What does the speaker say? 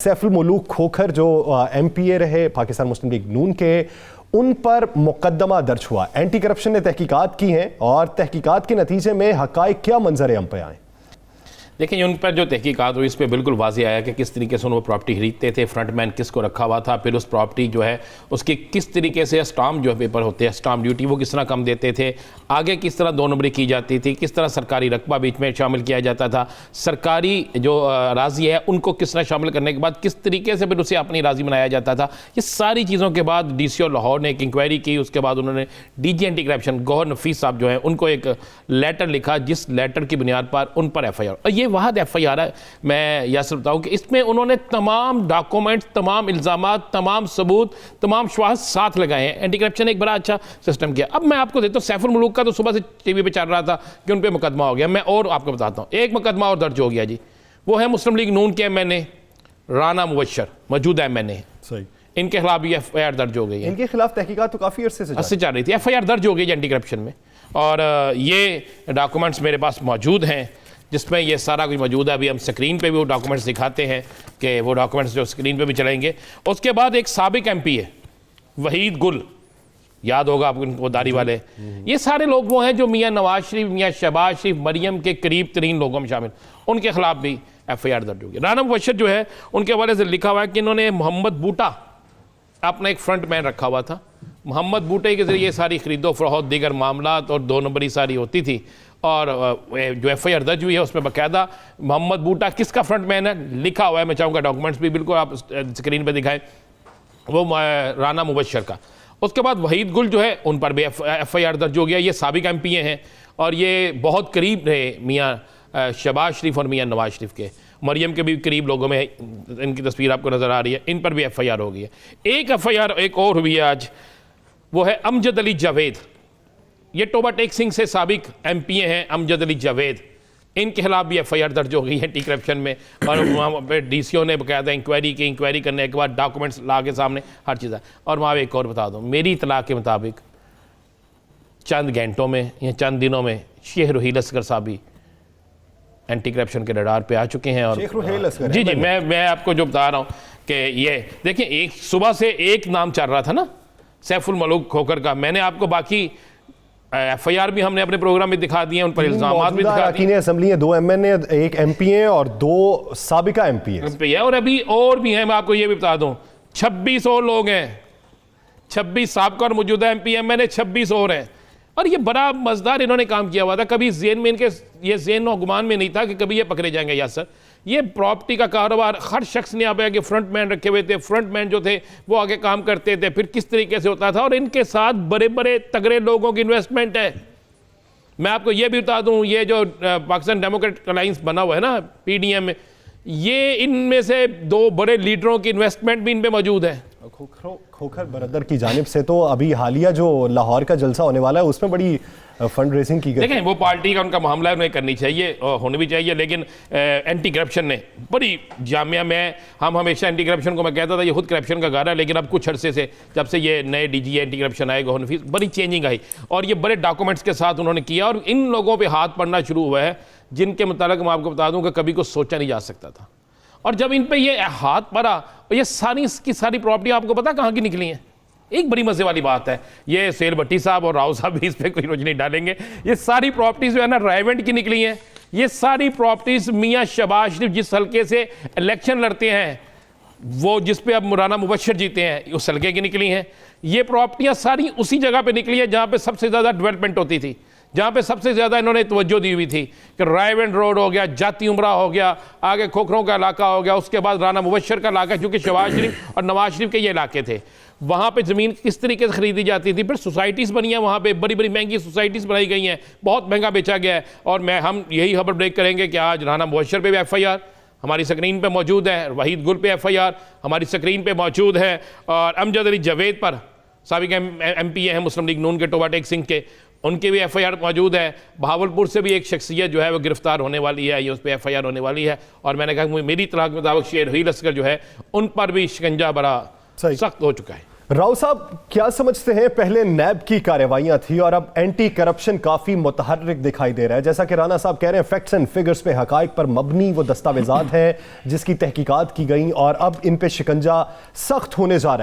सैफुल मुलूक खोखर जो एमपीए रहे पाकिस्तान मुस्लिम लीग नून के, उन पर मुकदमा दर्ज हुआ। एंटी करप्शन ने तहकीकात की हैं और तहकीकात के नतीजे में हकायक क्या मंजर आम पे आए। देखिए, उन पर जो तहकीकात हुई इस पर बिल्कुल वाज़ेह आया कि किस तरीके से वो प्रॉपर्टी खरीदते थे, फ्रंटमैन किसको रखा हुआ था, फिर उस प्रॉपर्टी जो है उसकी किस तरीके से स्टाम्प जो है पेपर होते हैं, स्टाम्प ड्यूटी वो किस तरह कम देते थे, आगे किस तरह 2 नंबरी की जाती थी, किस तरह सरकारी रकबा बीच में शामिल किया जाता था, सरकारी जो राज़ी है उनको किस तरह शामिल करने के बाद किस तरीके से फिर उसे अपनी राज़ी बनाया जाता था। ये सारी चीज़ों के बाद DCO लाहौर ने एक इंक्वायरी की। उसके बाद उन्होंने DG एंटी करप्शन गौहर नफीस साहब जो है उनको एक लेटर लिखा, जिस लेटर की बुनियाद पर उन पर FIR, और ये वाहद FIR है। मैं यासर बताऊं कि इसमें उन्होंने तमाम डॉक्यूमेंट्स, तमाम इल्ज़ामात, तमाम सबूत, तमाम शवाहद साथ लगाए हैं। एंटी करप्शन ने एक बड़ा अच्छा सिस्टम किया। अब मैं आपको देता हूँ सैफुल मुलूक का, तो सुबह से TV पे चल रहा था कि उन पर मुकदमा हो गया। मैं और आपको बताता हूँ, एक मुकदमा और दर्ज हो गया जी, वो है मुस्लिम लीग नून के MNA राना मुबशर, मौजूदा MNA। सही, इनके खिलाफ भी FIR दर्ज हो गई है। इनके खिलाफ तहकीकात तो काफ़ी अरसे से चल रही थी। FIR दर्ज हो गई है एंटी करप्शन में, और ये डॉक्यूमेंट्स मेरे पास मौजूद हैं जिसमें ये सारा कुछ मौजूद है। अभी हम स्क्रीन पे भी वो डॉक्यूमेंट्स दिखाते हैं कि वो डॉक्यूमेंट्स जो स्क्रीन पे भी चलेंगे। उसके बाद एक साबिक MP है वहीद गुल, याद होगा आपको, वो दाढ़ी वाले। ये सारे लोग वो हैं जो मियाँ नवाज शरीफ, मियाँ शहबाज शरीफ, मरियम के करीब तरीन लोगों में शामिल, उनके खिलाफ भी FIR दर्ज होगी। राना मुबशर जो है उनके हवाले से लिखा हुआ है कि इन्होंने मोहम्मद बूटा अपना एक फ्रंट मैन रखा हुआ था। मोहम्मद बूटे के ज़रिए सारी खरीदो फरोख्त, दीगर मामलात और 2 नंबरी सारी होती थी। और जो FIR दर्ज हुई है उसमें बाकायदा मोहम्मद बूटा किसका फ्रंट मैन है लिखा हुआ है। मैं चाहूँगा डॉक्यूमेंट्स भी बिल्कुल आप स्क्रीन पे दिखाएं, वो राना मुबशर का। उसके बाद वहीद गुल जो है उन पर भी FIR दर्ज हो गया। ये साबिक MPA हैं और ये बहुत करीब रहे मियाँ शहबाज शरीफ और मियाँ नवाज शरीफ के, मरियम के भी करीब लोगों में इनकी तस्वीर आपको नज़र आ रही है। इन पर भी FIR हो गई है। एक FIR एक और हुई है आज, वो है अमजद अली जावेद। ये टोबा टेक सिंह से साबिक MPA हैं अमजद अली जावेद। इनके खिलाफ भी FIR दर्ज हो गई है एंटी करप्शन में, और वहाँ पर DCO ने बकायदा इंक्वायरी की। इंक्वायरी करने के बाद डॉक्यूमेंट्स ला के सामने हर चीज़ है। और वहाँ एक और बता दूँ, मेरी इतला के मुताबिक चंद घंटों में या चंद दिनों में शेख रुहील असगर साहब भी एंटी करप्शन के रडार पे आ चुके हैं। और जी जी, मैं आपको जो बता रहा हूँ कि ये देखिए, एक सुबह से एक नाम चल रहा था ना सैफुल मुलूक खोखर का। मैंने आपको बाकी FIR भी हमने अपने प्रोग्राम में दिखा दिए, उन पर इल्जामात भी दिखा दिए। असेंबली है, 2 MNA, एक MPA और 2 साबिका MPA, और अभी और भी हैं। मैं आपको ये भी बता दूं 26 और लोग हैं, 26 साबिका और मौजूदा MPA MNA 26 और हैं। और ये बड़ा मज़ेदार इन्होंने काम किया हुआ था। कभी ज़हन में इनके ये ज़हन और गुमान में नहीं था कि कभी ये पकड़े जाएंगे। या सर, ये प्रॉपर्टी का कारोबार हर शख्स ने आप आगे फ्रंट मैन रखे हुए थे। फ्रंट मैन जो थे वो आगे काम करते थे, फिर किस तरीके से होता था। और इनके साथ बड़े बड़े तगड़े लोगों की इन्वेस्टमेंट है। मैं आपको ये भी बता दूं, ये जो पाकिस्तान डेमोक्रेटिक अलायंस बना हुआ है ना PDM में, ये इनमें से 2 बड़े लीडरों की इन्वेस्टमेंट भी इन पे मौजूद है। खोखर बरदर की जानिब से तो अभी हालिया जो लाहौर का जलसा होने वाला है उसमें बड़ी फंड रेजिंग की गई। देखें, वो पार्टी का उनका मामला उन्हें करनी चाहिए और होनी भी चाहिए, लेकिन एंटी करप्शन ने बड़ी जामिया में, हम हमेशा एंटी करप्शन को मैं कहता था ये खुद करप्शन का गारा है, लेकिन अब कुछ अरसे से जब से ये नए DG एंटी करप्शन आए गौहर नफीस, बड़ी चेंजिंग आई और ये बड़े डॉक्यूमेंट्स के साथ उन्होंने किया। और इन लोगों पर हाथ पड़ना शुरू हुआ है जिनके मुताबिक मैं आपको बता दूँ कि कभी कुछ सोचा नहीं जा सकता था। और जब इन पे ये हाथ पड़ा, ये सारी की सारी प्रॉपर्टी आपको पता कहाँ की निकली हैं। एक बड़ी मजे वाली बात है, ये सेल भट्टी साहब और राव साहब भी इस पर कोई रोशनी डालेंगे। ये सारी प्रॉपर्टीज जो है ना रायवेंट की निकली हैं। ये सारी प्रॉपर्टीज मियाँ शहबाज शरीफ जिस हल्के से इलेक्शन लड़ते हैं, वो जिस पे अब राना मुबशर जीते हैं, उस हल्के की निकली हैं। ये प्रॉपर्टियाँ सारी उसी जगह पे निकली हैं जहाँ पे सबसे ज़्यादा डेवलपमेंट होती थी, जहाँ पे सबसे ज़्यादा इन्होंने तवज्जो दी हुई थी कि रायवेंट रोड हो गया, जाती उमरा हो गया, आगे खोखरों का इलाका हो गया, उसके बाद राना मुबशर का इलाका, क्योंकि शहबाज शरीफ और नवाज शरीफ के ये इलाके थे। वहाँ पे ज़मीन किस तरीके से खरीदी जाती थी। फिर सोसाइटीज़ बनी हैं, वहाँ पे बड़ी बड़ी महंगी सोसाइटीज़ बनाई गई हैं, बहुत महंगा बेचा गया है। और हम यही खबर ब्रेक करेंगे कि आज राना मुबशर पे भी FIR हमारी स्क्रीन पे मौजूद है, वहीद गुल पे FIR हमारी स्क्रीन पे मौजूद है, और अमजद अली जावेद पर साबिक MPA हैं मुस्लिम लीग नून के टोबा टेक सिंह के, उनके भी FIR मौजूद है। बहावलपुर से भी एक शख्सियत जो है वो गिरफ्तार होने वाली है, ये उस पर FIR होने वाली है। और मैंने कहा मेरी इत्तला के मुताबिक शेख रुहील असगर जो है उन पर भी शिकंजा बड़ा सख्त हो चुका है। राव साहब, क्या समझते हैं, पहले नैब की कार्रवाइयां थी और अब एंटी करप्शन काफी मुतहर्रिक दिखाई दे रहा है। जैसा कि राना साहब कह रहे हैं, फैक्ट्स एंड फिगर्स पे, हकाइक पर मबनी वो दस्तावेजात हैं जिसकी तहकीकात की गई और अब इन पे शिकंजा सख्त होने जा रहा है।